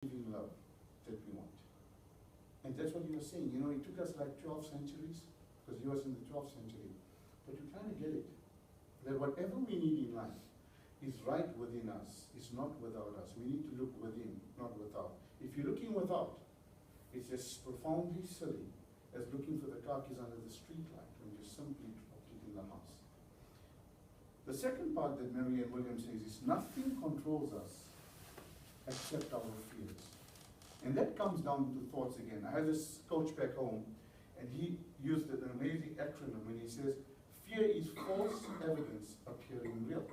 giving love that we want. And that's what he was saying. You know, it took us like 12 centuries, because he was in the 12th century. But we kind of get it. That whatever we need in life is right within us. It's not without us. We need to look within, not without. If you're looking without, it's as profoundly silly as looking for the car keys under the street light when you simply dropped it in the house. The second part that Marianne Williams says is nothing controls us except our fears. And that comes down to thoughts again. I had this coach back home, and he used an amazing acronym when he says, fear is false evidence appearing real.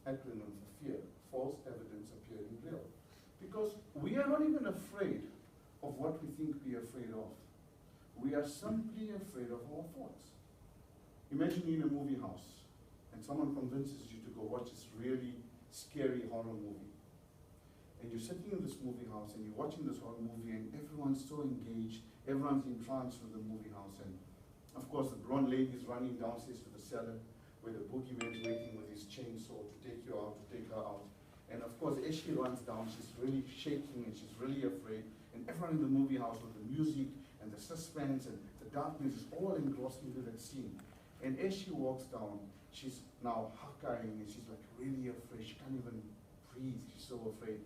Acronym for fear, false evidence appearing real. Because we are not even afraid of what we think we are afraid of. We are simply afraid of our thoughts. Imagine you're in a movie house, and someone convinces you to go watch this really scary horror movie. And you're sitting in this movie house and you're watching this horror movie and everyone's so engaged, everyone's entranced with the movie house. And of course the blonde lady is running downstairs to the cellar where the boogeyman's waiting with his chainsaw to take you out, to take her out. And of course as she runs down, she's really shaking and she's really afraid. And everyone in the movie house with the music and the suspense and the darkness is all engrossed into that scene. And as she walks down, she's now huckering and she's like really afraid. She can't even breathe, she's so afraid.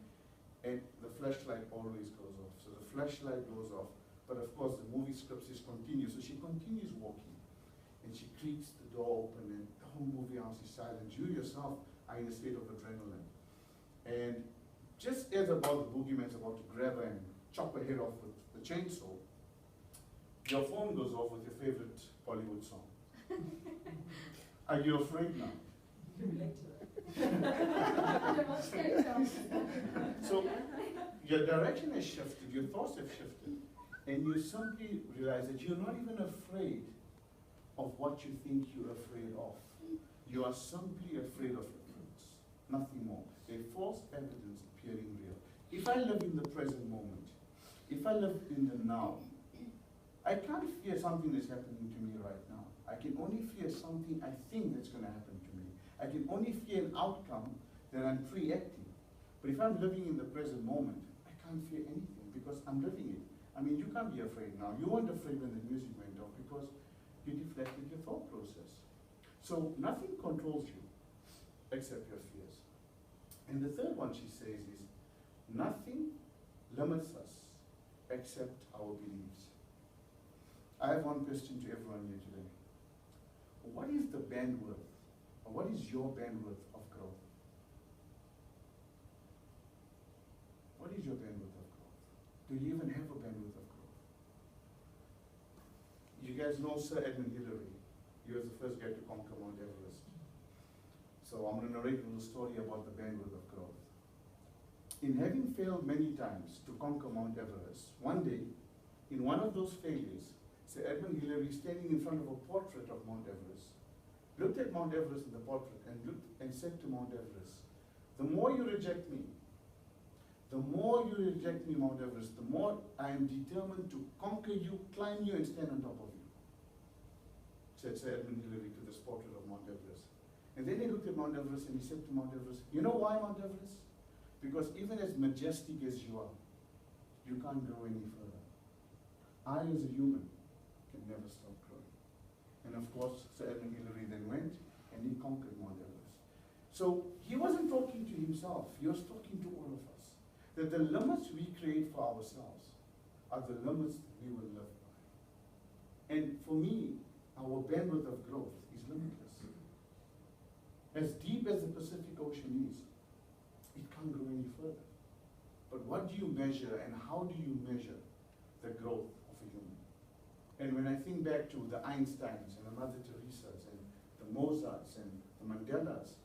And the flashlight always goes off. So the flashlight goes off, but of course the movie script is continuous. So she continues walking, and she creaks the door open, and the whole movie house is silent. You yourself are in a state of adrenaline. And just as about the boogeyman's about to grab her and chop her head off with the chainsaw, your phone goes off with your favorite Bollywood song. Are you afraid now? So your direction has shifted, your thoughts have shifted, and you simply realize that you're not even afraid of what you think you're afraid of. You are simply afraid of your thoughts, nothing more. A false evidence appearing real. If I live in the present moment, if I live in the now, I can't fear something that's happening to me right now. I can only fear something I think that's going to happen to me. I can only fear an outcome that I'm pre-acting. But if I'm living in the present moment, I can't fear anything because I'm living it. I mean, you can't be afraid now. You weren't afraid when the music went off because you deflected your thought process. So nothing controls you except your fears. And the third one she says is, nothing limits us except our beliefs. I have one question to everyone here today. What is the bandwidth, or what is your bandwidth of growth? What is your bandwidth of growth? Do you even have a bandwidth of growth? You guys know Sir Edmund Hillary. He was the first guy to conquer Mount Everest. So I'm going to narrate a little story about the bandwidth of growth. In having failed many times to conquer Mount Everest, one day, in one of those failures, Sir Edmund Hillary, standing in front of a portrait of Mount Everest, looked at Mount Everest in the portrait and looked and said to Mount Everest, the more you reject me, Mount Everest, the more I am determined to conquer you, climb you, and stand on top of you, said Sir Edmund Hillary to this portrait of Mount Everest. And then he looked at Mount Everest and he said to Mount Everest, you know why, Mount Everest? Because even as majestic as you are, you can't grow any further. I, as a human, can never stop growing. And of course, Sir Edmund Hillary then went and he conquered Mount Everest. So he wasn't talking to himself, he was talking to all of us. That the limits we create for ourselves are the limits that we will live by. And for me, our bandwidth of growth is limitless. As deep as the Pacific Ocean is, it can't go any further. But what do you measure and how do you measure the growth of a human? And when I think back to the Einsteins and the Mother Teresas and the Mozarts and the Mandelas,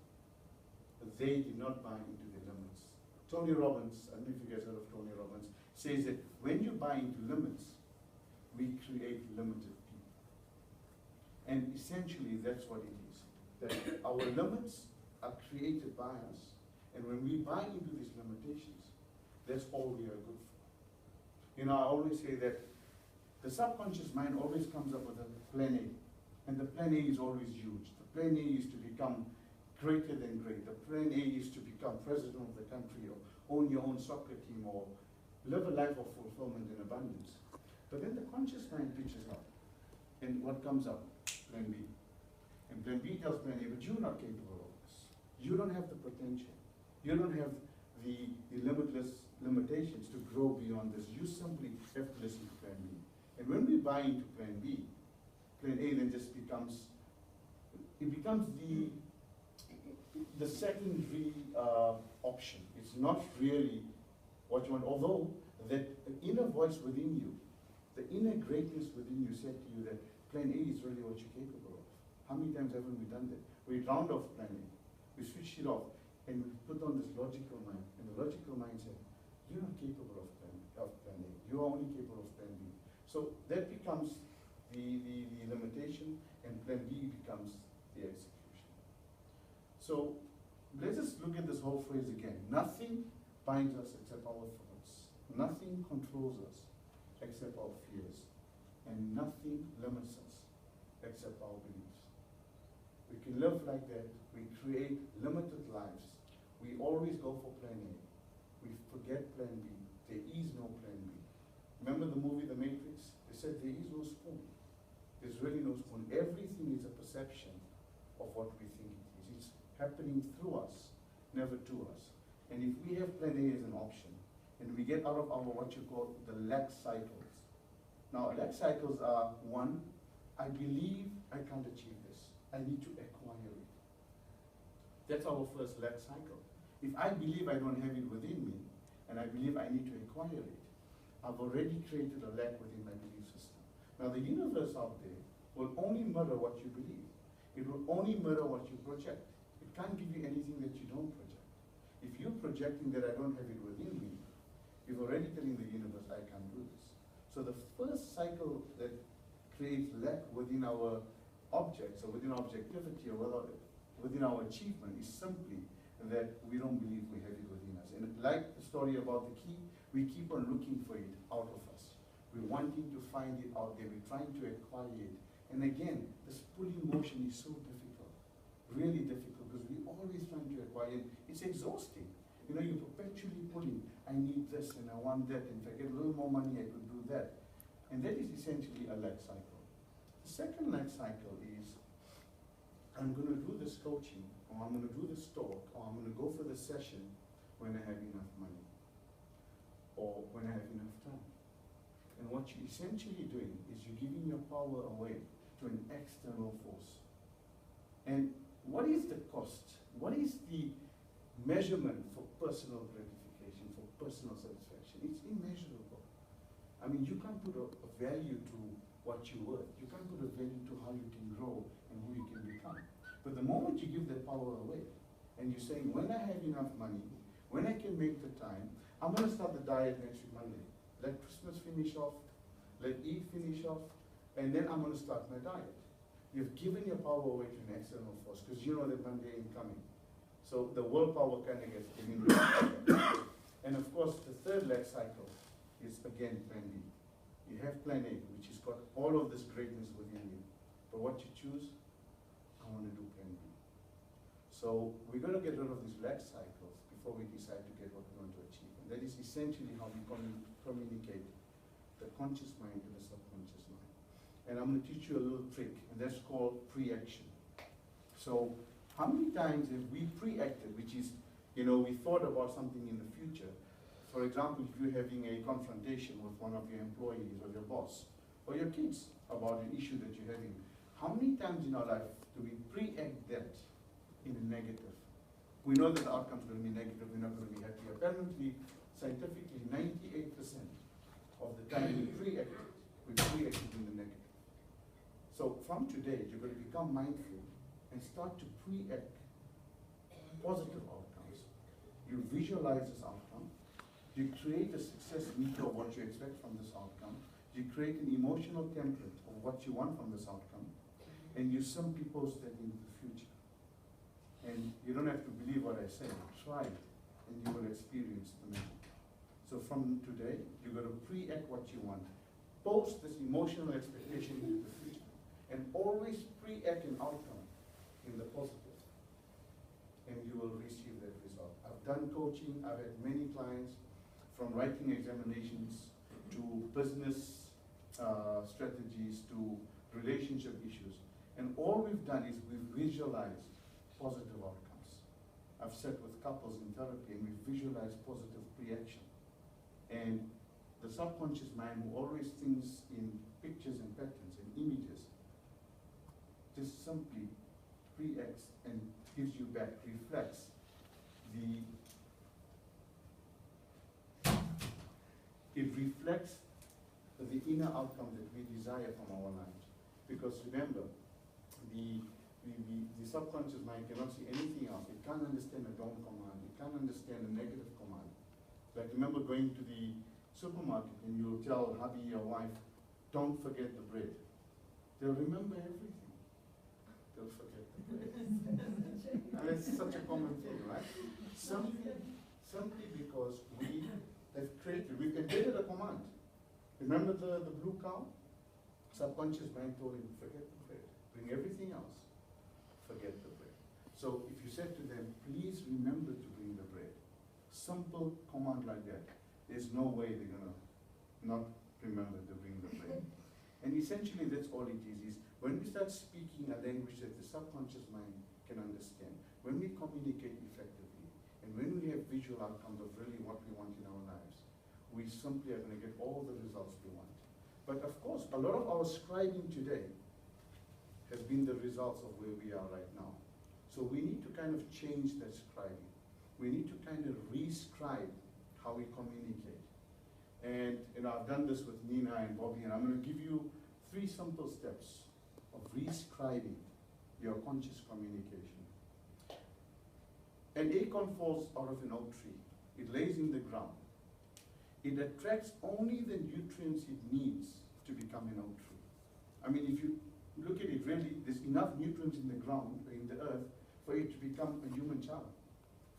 they did not buy into their limits. Tony Robbins, I don't know if you guys heard of Tony Robbins, says that when you buy into limits, we create limited people. And essentially that's what it is. That our limits are created by us. And when we buy into these limitations, that's all we are good for. You know, I always say that the subconscious mind always comes up with a plan A. And the plan A is always huge. The plan A is to become greater than greater. Plan A is to become president of the country, or own your own soccer team, or live a life of fulfillment and abundance. But then the conscious mind pitches up. And what comes up? Plan B. And Plan B tells Plan A, but you're not capable of this. You don't have the potential. You don't have the limitless limitations to grow beyond this. You simply have to listen to Plan B. And when we buy into Plan B, Plan A then just becomes, it becomes the secondary option. It's not really what you want, although that inner voice within you, the inner greatness within you said to you that Plan A is really what you're capable of. How many times haven't we done that? We round off Plan A, we switched it off, and we put on this logical mind. And the logical mind said, you're not capable of Plan A. You're only capable of Plan B. So that becomes the limitation, and Plan B becomes the execution. So let's just look at this whole phrase again. Nothing binds us except our thoughts. Nothing controls us except our fears. And nothing limits us except our beliefs. We can live like that. We create limited lives. We always go for Plan A. We forget Plan B. There is no Plan B. Remember the movie The Matrix? They said there is no spoon. There's really no spoon. Everything is a perception of what we think it is. It's happening through us, never to us. And if we have Plan A as an option, and we get out of our what you call the lack cycles. Now, lack cycles are: one, I believe I can't achieve this. I need to acquire it. That's our first lack cycle. If I believe I don't have it within me, and I believe I need to acquire it, I've already created a lack within my belief system. Now, the universe out there will only mirror what you believe. It will only mirror what you project. It can't give you anything that you don't project. If you're projecting that I don't have it within me, you're already telling the universe, I can't do this. So the first cycle that creates lack within our objects, or within our objectivity, or within our achievement, is simply that we don't believe we have it within us. And like the story about the key, we keep on looking for it out of us. We're wanting to find it out there. We're trying to acquire it. And again, this pulling motion is so difficult, really difficult, because we're always trying to acquire it. It's exhausting. You know, you're perpetually pulling, I need this and I want that, and if I get a little more money, I could do that. And that is essentially a lack cycle. The second lack cycle is, I'm going to do this coaching, or I'm going to do this talk, or I'm going to go for this session when I have enough money, or when I have enough time. And what you're essentially doing is you're giving your power away to an external force. And what is the cost? What is the measurement for personal gratification, for personal satisfaction? It's immeasurable. I mean, you can't put a value to what you're worth. You can't put a value to how you can grow and who you can become. But the moment you give that power away, and you're saying, when I have enough money, when I can make the time, I'm going to start the diet next week Monday. Let Christmas finish off, let Eid finish off, and then I'm going to start my diet. You've given your power away to an external force, because you know that Monday ain't coming. So the willpower kind of gets eliminated. And of course, the third lack cycle is again Plan B. You have Plan A, which has got all of this greatness within you. But what you choose, I want to do Plan B. So we're going to get rid of these lack cycles before we decide to get what we want to achieve. And that is essentially how we communicate the conscious mind to the subconscious mind. And I'm going to teach you a little trick, and that's called pre-action. So how many times have we pre-acted, which is, you know, we thought about something in the future. For example, if you're having a confrontation with one of your employees or your boss or your kids about an issue that you're having, how many times in our life do we pre-act that in a negative? We know that the outcome's going to be negative, we're not going to be happy. Apparently, scientifically, 98% of the time we pre-acted in the negative. So from today, you're going to become mindful and start to pre-act positive outcomes. You visualize this outcome. You create a success meter of what you expect from this outcome. You create an emotional template of what you want from this outcome. And you simply post that into the future. And you don't have to believe what I say. Try it, and you will experience the magic. So from today, you're going to pre-act what you want. Post this emotional expectation into the future. And always pre-act an outcome in the positive. and you will receive that result. I've done coaching, I've had many clients, from writing examinations to business strategies to relationship issues. And all we've done is we've visualized positive outcomes. I've sat with couples in therapy and we've visualized positive pre-action. And the subconscious mind, who always thinks in pictures and patterns and images, just simply pre-acts and gives you back, reflects it reflects the inner outcome that we desire from our lives. Because remember, the subconscious mind cannot see anything else. It can't understand a don't command. It can't understand a negative command. Like, remember going to the supermarket and you'll tell hubby or wife, don't forget the bread. They'll remember everything. They'll forget the bread. And it's such a common thing, right? Simply because we have created, we've embedded a command. Remember the blue cow? Subconscious mind told him, forget the bread. Bring everything else. Forget the bread. So if you said to them, please remember to bring the bread. Simple command like that. There's no way they're going to not remember to bring the bread. And essentially that's all it is when we start speaking a language that the subconscious mind can understand, when we communicate effectively, and when we have visual outcomes of really what we want in our lives, we simply are going to get all the results we want. But of course, a lot of our scribing today has been the results of where we are right now. So we need to kind of change that scribing. We need to kind of re-scribe how we communicate. And I've done this with Nina and Bobby, and I'm going to give you 3 simple steps of re-scribing your conscious communication. An acorn falls out of an oak tree. It lays in the ground. It attracts only the nutrients it needs to become an oak tree. I mean, if you look at it really, there's enough nutrients in the ground, in the earth, for it to become a human child,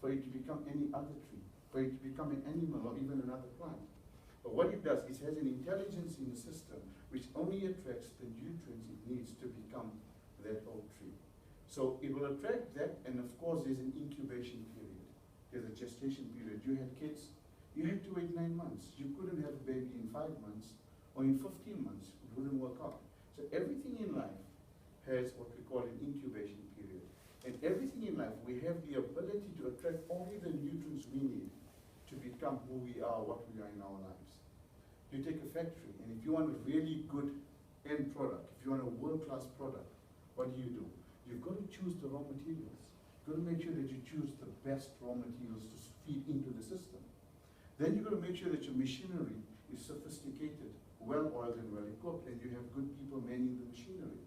for it to become any other tree, for it to become an animal or even another plant. But what it does, it has an intelligence in the system which only attracts the nutrients it needs to become that oak tree. So it will attract that, and of course there's an incubation period. There's a gestation period. You had kids, you had to wait 9 months. You couldn't have a baby in 5 months or in 15 months. It wouldn't work out. So everything in life has what we call an incubation period. And everything in life, we have the ability to attract only the nutrients we need to become who we are, what we are in our lives. You take a factory, and if you want a really good end product, if you want a world-class product, what do? You've got to choose the raw materials. You've got to make sure that you choose the best raw materials to feed into the system. Then you've got to make sure that your machinery is sophisticated, well-oiled and well-equipped, and you have good people manning the machinery.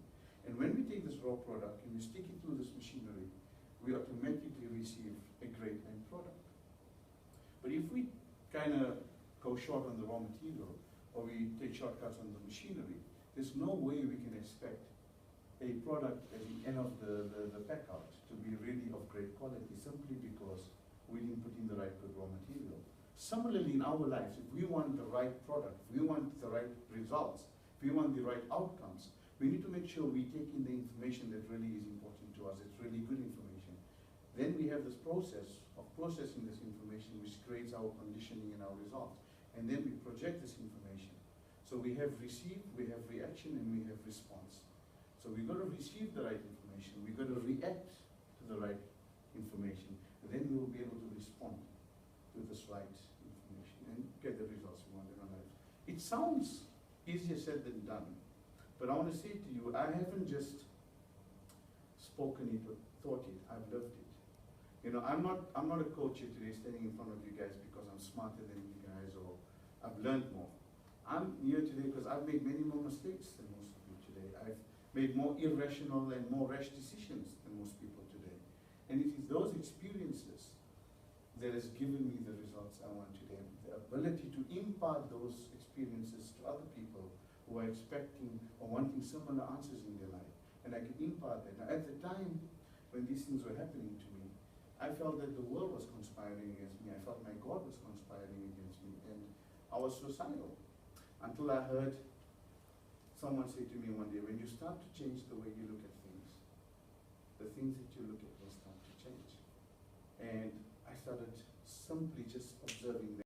And when we take this raw product and we stick it through this machinery, we automatically receive a great end product. But if we kind of go short on the raw material, or we take shortcuts on the machinery, there's no way we can expect a product at the end of the pack out to be really of great quality, simply because we didn't put in the right good raw material. Similarly, in our lives, if we want the right product, if we want the right results, if we want the right outcomes, we need to make sure we take in the information that really is important to us. It's really good information. Then we have this process of processing this information, which creates our conditioning and our results. And then we project this information. So we have receive, we have reaction, and we have response. So we've got to receive the right information. We've got to react to the right information. And then we will be able to respond to this right information and get the results we want in our lives. It sounds easier said than done. But I want to say to you, I haven't just spoken it or thought it, I've lived it. You know, I'm not a coach here today standing in front of you guys because I'm smarter than you guys or I've learned more. I'm here today because I've made many more mistakes than most of you today. I've made more irrational and more rash decisions than most people today. And it is those experiences that has given me the results I want today. The ability to impart those experiences to other people who are expecting or wanting similar answers in their life. And I can impart that. Now, at the time when these things were happening to me, I felt that the world was conspiring against me. I felt my God was conspiring against me. And I was suicidal. Until I heard someone say to me one day, when you start to change the way you look at things, the things that you look at will start to change. And I started simply just observing them.